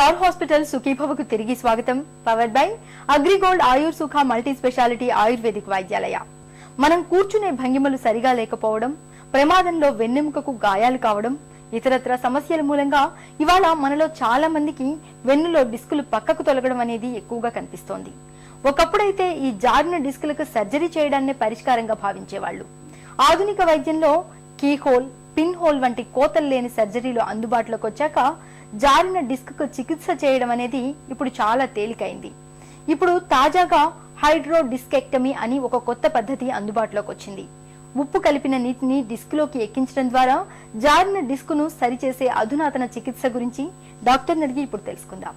Star hospital సుఖీభవకు తిరిగి స్వాగతం. Powered by AgriGold ఆయుర్ సుఖ మల్టీ స్పెషాలిటీ ఆయుర్వేదిక్ వైద్యాలయ. మనం కూర్చునే భంగిమలు సరిగా లేకపోవడం, ప్రమాదంలో వెన్నెముకకు గాయాలు కావడం, ఇతరత్ర సమస్యల మూలంగా ఇవాళ మనలో చాలా మందికి వెన్నులో డిస్కులు పక్కకు తొలగడం అనేది ఎక్కువగా కనిపిస్తోంది. ఒకప్పుడైతే ఈ జారిన డిస్కులకు సర్జరీ చేయడాన్ని పరిష్కారంగా భావించేవాళ్లు. ఆధునిక వైద్యంలో కీ హోల్, పిన్ హోల్ వంటి కోతలు లేని సర్జరీలు అందుబాటులోకి వచ్చాక జారిన డిస్క్ కు చికిత్స చేయడం అనేది ఇప్పుడు చాలా తేలికైంది. ఇప్పుడు తాజాగా హైడ్రో డిస్కెక్టమీ అని ఒక కొత్త పద్ధతి అందుబాటులోకి వచ్చింది. ఉప్పు కలిపిన నీటిని డిస్క్ లోకి ఎక్కించడం ద్వారా జారిన డిస్క్ ను సరిచేసే అధునాతన చికిత్స గురించి డాక్టర్ని అడిగి ఇప్పుడు తెలుసుకుందాం.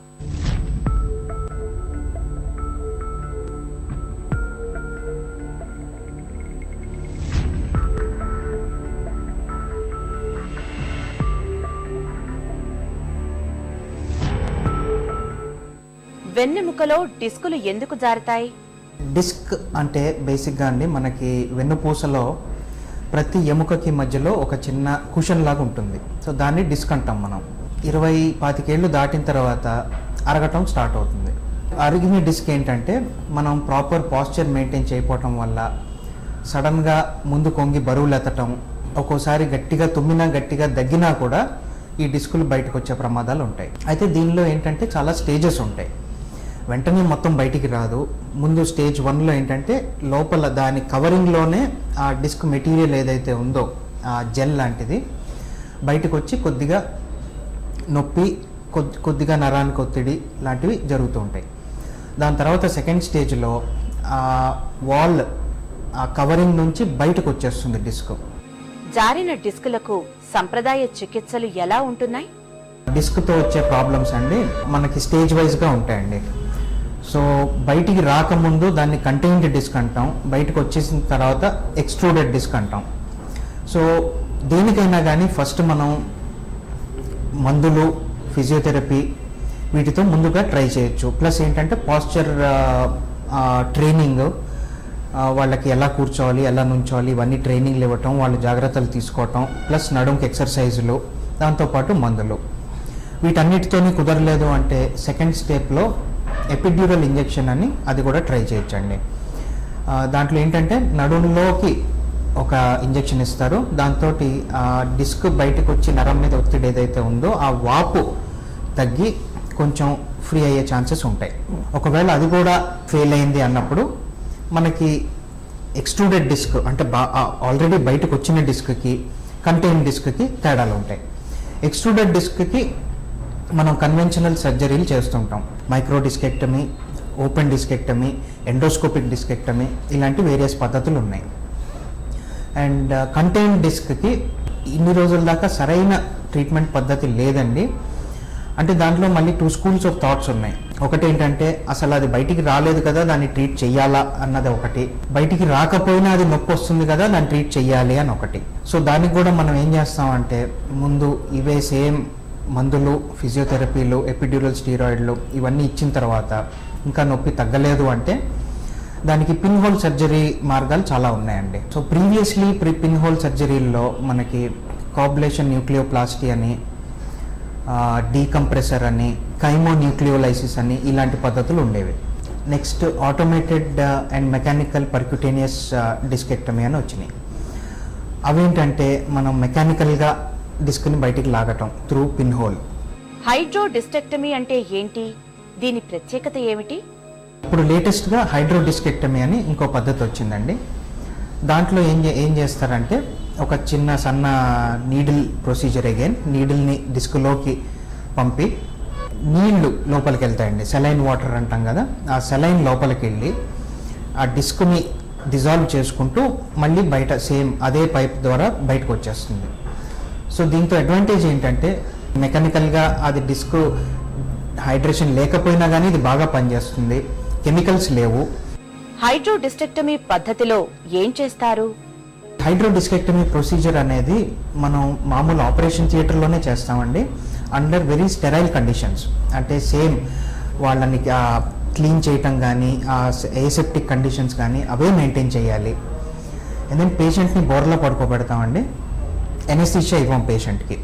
వెన్నెముకలో డిస్కులు ఎందుకు జారుతాయి? డిస్క్ అంటే బేసిక్గా అండి మనకి వెన్నుపూసలో ప్రతి ఎముకకి మధ్యలో ఒక చిన్న కుషన్ లాగా ఉంటుంది. సో దాన్ని డిస్క్ అంటాం. మనం 20-25 ఏళ్ళు దాటిన తర్వాత అరగటం స్టార్ట్ అవుతుంది. అరిగిన డిస్క్ ఏంటంటే మనం ప్రాపర్ పాస్చర్ మెయింటైన్ చేయకపోవటం వల్ల సడన్గా ముందు కొంగి బరువులు ఎత్తటం, ఒక్కోసారి గట్టిగా తుమ్మినా గట్టిగా దగ్గినా కూడా ఈ డిస్కులు బయటకు వచ్చే ప్రమాదాలు ఉంటాయి. అయితే దీనిలో ఏంటంటే చాలా స్టేజెస్ ఉంటాయి. వెంటనే మొత్తం బయటికి రాదు. ముందు స్టేజ్ 1లో ఏంటంటే లోపల దాని కవరింగ్లోనే ఆ డిస్క్ మెటీరియల్ ఏదైతే ఉందో ఆ జెల్ లాంటిది బయటకు వచ్చి కొద్దిగా నొప్పి, కొద్దిగా నరానికి ఒత్తిడి లాంటివి జరుగుతూ ఉంటాయి. దాని తర్వాత సెకండ్ స్టేజ్లో ఆ వాల్, ఆ కవరింగ్ నుంచి బయటకు వచ్చేస్తుంది డిస్క్. జారిన డిస్కులకు సంప్రదాయ చికిత్సలు ఎలా ఉంటున్నాయి? డిస్క్తో వచ్చే ప్రాబ్లమ్స్ అండి మనకి స్టేజ్ వైజ్గా ఉంటాయండి. సో బయటికి రాకముందు దాన్ని కంటైన్డ్ డిస్క్ అంటాం, బయటకు వచ్చేసిన తర్వాత ఎక్స్ట్రూడెడ్ డిస్క్ అంటాం. సో దేనికైనా కానీ ఫస్ట్ మనం మందులు, ఫిజియోథెరపీ వీటితో ముందుగా ట్రై చేయొచ్చు. ప్లస్ ఏంటంటే పాస్చర్ ట్రైనింగ్, వాళ్ళకి ఎలా కూర్చోవాలి, ఎలా నుంచోవాలి ఇవన్నీ ట్రైనింగ్లు ఇవ్వటం, వాళ్ళు జాగ్రత్తలు తీసుకోవటం, ప్లస్ నడుంకి ఎక్సర్సైజులు, దాంతోపాటు మందులు. వీటన్నిటితోనే కుదరలేదు అంటే సెకండ్ స్టెప్లో ఎపిడ్యూరల్ ఇంజెక్షన్ అని అది కూడా ట్రై చేయొచ్చండి. దాంట్లో ఏంటంటే నడుంలోకి ఒక ఇంజెక్షన్ ఇస్తారు. దాంతో డిస్క్ బయటకు వచ్చి నరం మీద ఒత్తిడి ఏదైతే ఉందో ఆ వాపు తగ్గి కొంచెం ఫ్రీ అయ్యే ఛాన్సెస్ ఉంటాయి. ఒకవేళ అది కూడా ఫెయిల్ అయింది అన్నప్పుడు మనకి ఎక్స్ట్రూడెడ్ డిస్క్ అంటే ఆల్రెడీ బయటకు వచ్చిన డిస్క్కి, కంటైన్ డిస్క్కి తేడాలు ఉంటాయి. ఎక్స్ట్రూడెడ్ డిస్క్కి మనం కన్వెన్షనల్ సర్జరీలు చేస్తుంటాం. Micro discectomy, open discectomy, endoscopic discectomy ఇలాంటి వేరియస్ పద్ధతులు ఉన్నాయి. అండ్ కంటైన్ డిస్క్కి ఇన్ని రోజుల దాకా సరైన ట్రీట్మెంట్ పద్ధతి లేదండి. అంటే దాంట్లో మళ్ళీ 2 స్కూల్స్ ఆఫ్ థాట్స్ ఉన్నాయి. ఒకటి ఏంటంటే అసలు అది బయటికి రాలేదు కదా దాన్ని ట్రీట్ చెయ్యాలా అన్నది ఒకటి, బయటికి రాకపోయినా అది నొప్పి వస్తుంది కదా దాన్ని ట్రీట్ చెయ్యాలి అని ఒకటి. సో దానికి కూడా మనం ఏం చేస్తామంటే ముందు ఇవే సేమ్ మందులు, ఫిజియోథెరపీలు, ఎపిడ్యూరల్ స్టీరాయిడ్లు ఇవన్నీ ఇచ్చిన తర్వాత ఇంకా నొప్పి తగ్గలేదు అంటే దానికి పిన్ హోల్ సర్జరీ మార్గాలు చాలా ఉన్నాయండి. సో ప్రీవియస్లీ పిన్ హోల్ సర్జరీల్లో మనకి కాబ్లేషన్ న్యూక్లియోప్లాస్టీ అని, డీకంప్రెసర్ అని, కైమో న్యూక్లియోలైసిస్ అని ఇలాంటి పద్ధతులు ఉండేవి. Next automated and mechanical percutaneous discectomy అని వచ్చినాయి. అవేంటంటే మనం మెకానికల్గా డిస్క్ని బయటికి లాగటం త్రూ పిన్ హోల్. హైడ్రో డిస్టెక్టమీ అంటే ఏంటి? దీని ప్రత్యేకత ఏమిటి? ఇప్పుడు లేటెస్ట్గా హైడ్రో డిస్కెక్టమీ అని ఇంకో పద్ధతి వచ్చిందండి. దాంట్లో ఏం చేస్తారంటే ఒక చిన్న సన్న నీడిల్ ప్రొసీజర్, అగైన్ నీడిల్ని డిస్క్లోకి పంపి నీళ్లు లోపలికి వెళ్తాయండి. సెలైన్ వాటర్ అంటాం కదా, ఆ సెలైన్ లోపలికి వెళ్ళి ఆ డిస్క్ని డిజాల్వ్ చేసుకుంటూ మళ్ళీ బయట సేమ్ అదే పైప్ ద్వారా బయటకు వచ్చేస్తుంది. సో దీంతో అడ్వాంటేజ్ ఏంటంటే మెకానికల్గా అది డిస్క్ హైడ్రేషన్ లేకపోయినా కానీ ఇది బాగా పనిచేస్తుంది, కెమికల్స్ లేవు. హైడ్రో డిస్టెక్టమీ పద్ధతిలో ఏం చేస్తారు? హైడ్రో డిస్కెక్టమీ ప్రొసీజర్ అనేది మనం మామూలు ఆపరేషన్ థియేటర్లోనే చేస్తామండి, అండర్ వెరీ స్టెరైల్ కండిషన్స్. అంటే సేమ్ వాళ్ళని క్లీన్ చేయటం కానీ, ఏసెప్టిక్ కండిషన్స్ కానీ అవే మెయింటైన్ చేయాలి. అండ్ దెన్ పేషెంట్ని బోర్లో పడుకోబెడతామండి. ఎనెస్థీషియా ఇవ్వం పేషెంట్కి.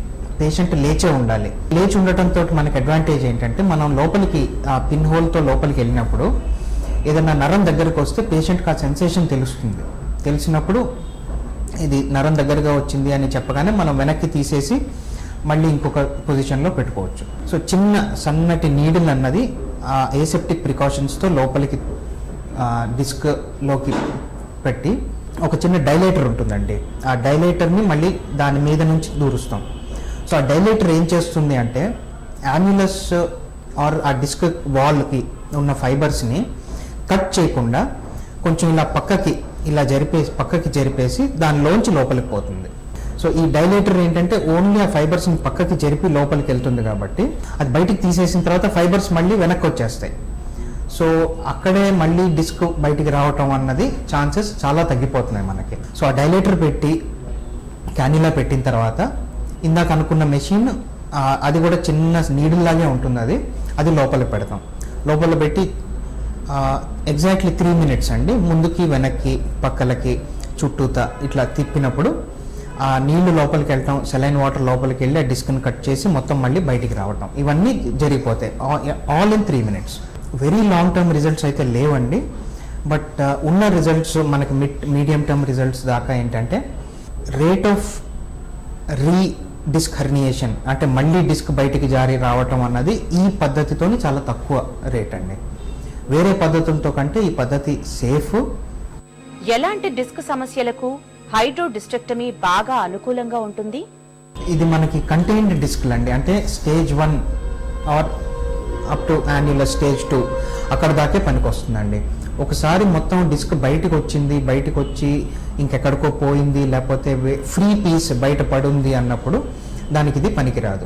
పేషెంట్ లేచే ఉండాలి. లేచి ఉండటంతో మనకి అడ్వాంటేజ్ ఏంటంటే మనం లోపలికి ఆ పిన్ హోల్తో లోపలికి వెళ్ళినప్పుడు ఏదైనా నరం దగ్గరకు వస్తే పేషెంట్కి ఆ సెన్సేషన్ తెలుస్తుంది. తెలిసినప్పుడు ఇది నరం దగ్గరగా వచ్చింది అని చెప్పగానే మనం వెనక్కి తీసేసి మళ్ళీ ఇంకొక పొజిషన్లో పెట్టుకోవచ్చు. సో చిన్న సన్నటి నీడిల్ అన్నది ఆ ఏసెప్టిక్ ప్రికాషన్స్తో లోపలికి డిస్క్లోకి పెట్టి ఒక చిన్న డైలేటర్ ఉంటుందండి. ఆ డైలేటర్ని మళ్ళీ దాని మీద నుంచి దూరుస్తాం. సో ఆ డైలేటర్ ఏం చేస్తుంది అంటే యాన్యులస్ ఆర్ ఆ డిస్క్ వాల్కి ఉన్న ఫైబర్స్ని కట్ చేయకుండా కొంచెం ఇలా పక్కకి జరిపేసి దానిలోంచి లోపలికి పోతుంది. సో ఈ డైలేటర్ ఏంటంటే ఓన్లీ ఆ ఫైబర్స్ని పక్కకి జరిపి లోపలికి వెళ్తుంది కాబట్టి అది బయటికి తీసేసిన తర్వాత ఫైబర్స్ మళ్ళీ వెనక్కి వచ్చేస్తాయి. సో అక్కడే మళ్ళీ డిస్క్ బయటికి రావటం అన్నది ఛాన్సెస్ చాలా తగ్గిపోతున్నాయి మనకి. సో ఆ డైలేటర్ పెట్టి క్యాన్యులా పెట్టిన తర్వాత ఇందాక అనుకున్న మెషిన్ అది కూడా చిన్న నీడిల్ లాగే ఉంటుంది. అది లోపల పెడతాం. లోపల పెట్టి ఎగ్జాక్ట్లీ 3 minutes అండి. ముందుకి వెనక్కి పక్కలకి చుట్టూతా ఇట్లా తిప్పినప్పుడు ఆ నీళ్లు లోపలికి వెళ్ళటం, సెలైన్ వాటర్ లోపలికి వెళ్ళి ఆ డిస్క్ని కట్ చేసి మొత్తం మళ్ళీ బయటికి రావటం, ఇవన్నీ జరిగిపోతాయి all in 3 minutes. Very long term results అయితే లేవండి. బట్ ఉన్న రిజల్ట్స్ మనకి మీడియం టర్మ్ రిజల్ట్స్ దాకా ఏంటంటే రేట్ ఆఫ్ డిస్క్ హెర్నియేషన్ అంటే మళ్ళీ డిస్క్ బయటికి జారి రావటం అన్నది ఈ పద్ధతితోని చాలా తక్కువ రేట్ అండి. వేరే పద్ధతులతో కంటే ఈ పద్ధతి సేఫ్. ఎలాంటి డిస్క్ సమస్యలకు హైడ్రోడిస్టెక్టమీ బాగా అనుకూలంగా ఉంటుంది? ఇది మనకి కంటైన్డ్ డిస్క్లు అండి. అంటే stage 1 or up to annular stage 2 అక్కడ దాకే పనికి వస్తుందండి. ఒకసారి మొత్తం డిస్క్ బయటకు వచ్చి ఇంకెక్కడికో పోయింది, లేకపోతే ఫ్రీ పీస్ బయట పడుంది అన్నప్పుడు దానికి ఇది పనికిరాదు.